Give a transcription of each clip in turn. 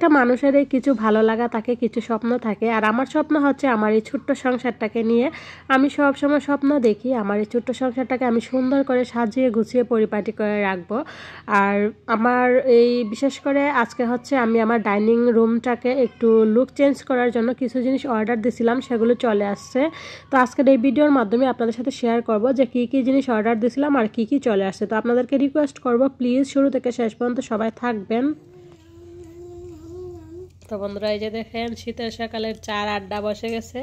প্রত্যেকটা মানুষেরই কিছু ভালো লাগা থাকে, কিছু স্বপ্ন থাকে। আর আমার স্বপ্ন হচ্ছে আমার এই ছোট্ট সংসারটাকে নিয়ে আমি সবসময় স্বপ্ন দেখি আমার এই ছোট্ট সংসারটাকে আমি সুন্দর করে সাজিয়ে গুছিয়ে পরিপাটি করে রাখবো। আর আমার এই বিশেষ করে আজকে হচ্ছে আমি আমার ডাইনিং রুমটাকে একটু লুক চেঞ্জ করার জন্য কিছু জিনিস অর্ডার দিয়েছিলাম, সেগুলো চলে আসছে। তো আজকের এই ভিডিওর মাধ্যমে আপনাদের সাথে শেয়ার করব যে কী কী জিনিস অর্ডার দিয়েছিলাম আর কী কী চলে আসছে। তো আপনাদেরকে রিকোয়েস্ট করব প্লিজ শুরু থেকে শেষ পর্যন্ত সবাই থাকবেন। তো বন্ধুরা, এই যে দেখেন শীতের সকালের চার আড্ডা বসে গেছে।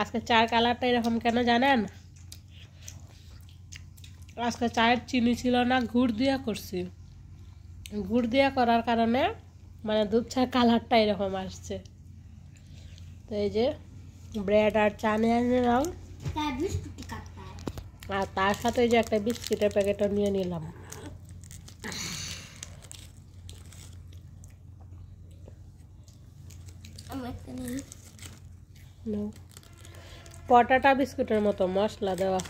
আজকে চার কালারটা এরকম কেন জানেন? আজকে চায়ের চিনি ছিল না, গুড় দিয়া করছি। গুড় দিয়া করার কারণে মানে দুধ চার কালারটা এরকম আসছে। তো এই যে ব্রেড আর চা নিয়ে নিলাম, আর তার সাথে এই যে একটা বিস্কিটের প্যাকেটও নিয়ে নিলাম। পটাটা বিস্কুটের মতো মশলা দেওয়া।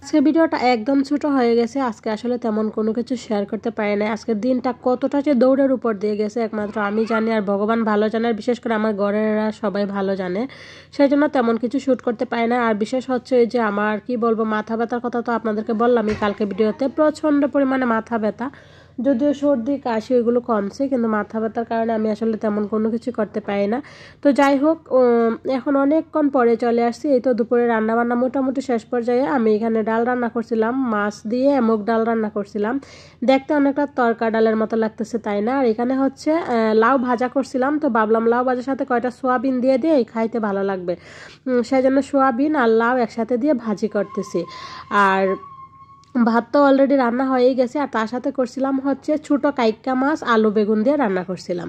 আজকে ভিডিওটা একদম ছোট হয়ে গেছে। আজকে আসলে তেমন কোনো কিছু শেয়ার করতে পারি না। আজকের দিনটা কতটা যে দৌড়ের উপর দিয়ে গেছে একমাত্র আমি জানি, আর ভগবান ভালো জানে, আর বিশেষ করে আমার ঘরেরা সবাই ভালো জানে। সেই জন্য তেমন কিছু শ্যুট করতে পারি না। আর বিশেষ হচ্ছে যে আমার কি বলবো, মাথা ব্যথার কথা তো আপনাদেরকে বললামই কালকে ভিডিওতে। প্রচণ্ড পরিমাণে মাথা ব্যথা, যদিও সর্দি কাশি ওইগুলো কমছে, কিন্তু মাথা ব্যথার কারণে আমি আসলে তেমন কোনো কিছু করতে পারি না। তো যাই হোক, এখন অনেকক্ষণ পরে চলে আসছি। এই তো দুপুরে রান্নাবান্না মোটামুটি শেষ পর্যায়ে। আমি এখানে ডাল রান্না করছিলাম, মাছ দিয়ে মুগ ডাল রান্না করছিলাম। দেখতে অনেকটা তরকা ডালের মতো লাগতেছে, তাই না? আর এখানে হচ্ছে লাউ ভাজা করছিলাম। তো ভাবলাম লাউ ভাজার সাথে কয়টা সোয়াবিন দিয়ে দিয়ে খাইতে ভালো লাগবে, সেই জন্য সোয়াবিন আর লাউ একসাথে দিয়ে ভাজি করতেছি। আর ভাত তো অলরেডি রান্না হয়েই গেছে। আর তার সাথে করছিলাম হচ্ছে ছোটো কাইক্কা মাছ আলু বেগুন দিয়ে রান্না করছিলাম।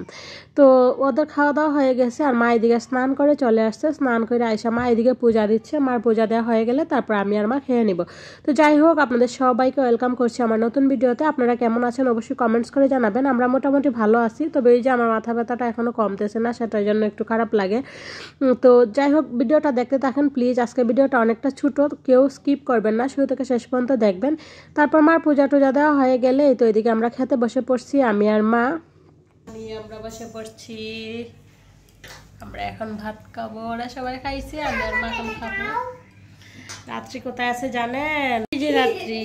তো ওদের খাওয়া দাওয়া হয়ে গেছে। আর মা এদিকে স্নান করে চলে আসছে। স্নান করে আইসা মা এদিকে পূজা দিচ্ছে। মার পূজা দেওয়া হয়ে গেলে তারপর আমি আর মা খেয়ে নিব। তো যাই হোক, আপনাদের সবাইকে ওয়েলকাম করছি আমার নতুন ভিডিওতে। আপনারা কেমন আছেন অবশ্যই কমেন্টস করে জানাবেন। আমরা মোটামুটি ভালো আছি, তবে এই যে আমার মাথা ব্যথাটা এখনও কমতেছে না, সেটার জন্য একটু খারাপ লাগে। তো যাই হোক, ভিডিওটা দেখতে থাকেন প্লিজ। আজকে ভিডিওটা অনেকটা ছোটো, কেউ স্কিপ করবেন না, শুরু থেকে শেষ পর্যন্ত দেখবেন। তারপর মার পূজা টুজা দেওয়া হয়ে গেলে তো এদিকে আমরা খেতে বসে পড়ছি, আমি আর মা। আমরা বসে পড়ছি, আমরা এখন ভাত খাবো। ওরা সবাই খাইছে, আমি আর মা এখন খাবো। রাত্রি কোথায় আছে জানেন? এই যে রাত্রি,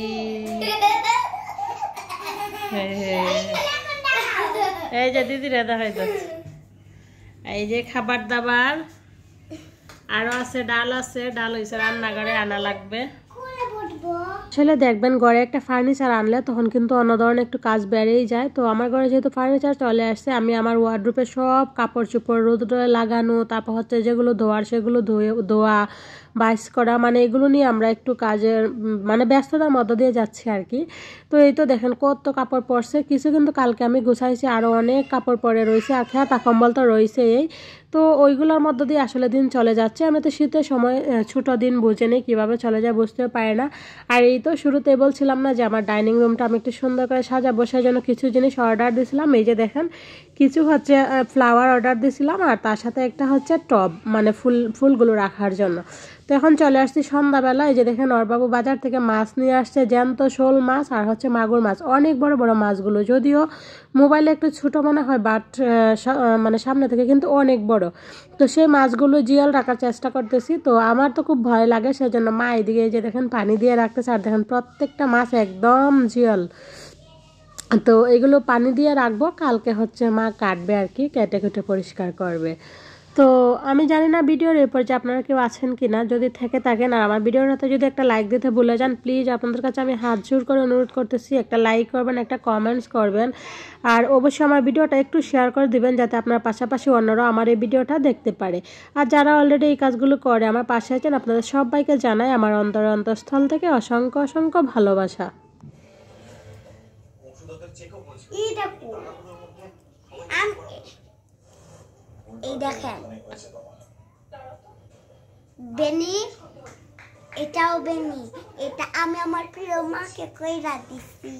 এই যে দিদি রেদা হয়ে যাচ্ছে। এই যে খাবার দাবার আরো আছে, ডাল আছে, ডাল হয়েছে রান্নাঘরে আনা লাগবে। আসলে দেখবেন ঘরে একটা ফার্নিচার আনলে তখন কিন্তু অন্য ধরনের একটু কাজ বেড়েই যায়। তো আমার ঘরে যেহেতু ফার্নিচার চলে আসছে, আমি আমার ওয়ার্ডরোবে সব কাপড় চোপড় রোদে লাগানো, তারপর হচ্ছে যেগুলো ধোয়ার সেগুলো ধোয়া বাইস করা, মানে এগুলো নিয়ে আমরা একটু কাজের মানে ব্যস্ততার মধ্য দিয়ে যাচ্ছি আর কি। তো এই তো দেখেন কত কাপড় পরছে, কিছু কিন্তু কালকে আমি গুছাইছি, আরও অনেক কাপড় পরে রয়েছে, আর খেয়া কম্বল তো রয়েছে। এই তো ওইগুলোর মধ্য দিয়ে আসলে দিন চলে যাচ্ছে। আমি তো শীতের সময় ছোটো দিন বুঝে নিই কীভাবে চলে যায় বুঝতেও পারি না। আর এই তো শুরুতে বলছিলাম না যে আমার ডাইনিং রুমটা আমি একটু সুন্দর করে সাজাবো, সেই জন্য কিছু জিনিস অর্ডার দিয়েছিলাম। এই যে দেখেন কিছু হচ্ছে ফ্লাওয়ার অর্ডার দিয়েছিলাম, আর তার সাথে একটা হচ্ছে টব, মানে ফুলগুলো রাখার জন্য। তো এখন চলে আসছি সন্ধ্যাবেলা। এই যে দেখেন ওরবাবু বাজার থেকে মাছ নিয়ে আসছে, জ্যান্ত শোল মাছ আর হচ্ছে মাগুর মাছ, অনেক বড় বড় মাছগুলো। যদিও মোবাইলে একটু ছোটো মনে হয়, বাট মানে সামনে থেকে কিন্তু অনেক বড়। তো সেই মাছগুলো জিয়াল রাখার চেষ্টা করতেছি। তো আমার তো খুব ভয় লাগে, সেজন্য মা এদিকে এই যে দেখেন পানি দিয়ে রাখতেছে। আর দেখেন প্রত্যেকটা মাছ একদম জিয়াল। তো এগুলো পানি দিয়ে রাখবো, কালকে হচ্ছে মা কাটবে আর কি, কেটে কেটে পরিষ্কার করবে। তো আমি জানি না ভিডিওর এরপর যে আপনারা কেউ আছেন কি না, যদি থেকে থাকেন আর আমার ভিডিওর হাতে যদি একটা লাইক দিতে ভুলে যান, প্লিজ আপনাদের কাছে আমি হাত জোর করে অনুরোধ করতেছি একটা লাইক করবেন, একটা কমেন্টস করবেন, আর অবশ্যই আমার ভিডিওটা একটু শেয়ার করে দিবেন যাতে আপনার পাশাপাশি অন্যরাও আমার এই ভিডিওটা দেখতে পারে। আর যারা অলরেডি এই কাজগুলো করে আমার পাশে আছেন, আপনাদের সবাইকে জানাই আমার অন্তরস্থল থেকে অসংখ্য অসংখ্য ভালোবাসা। এই দেখেন বেনি, এটাও বেনি, এটা আমি আমার প্রিয় মাকে কইরা দিছি।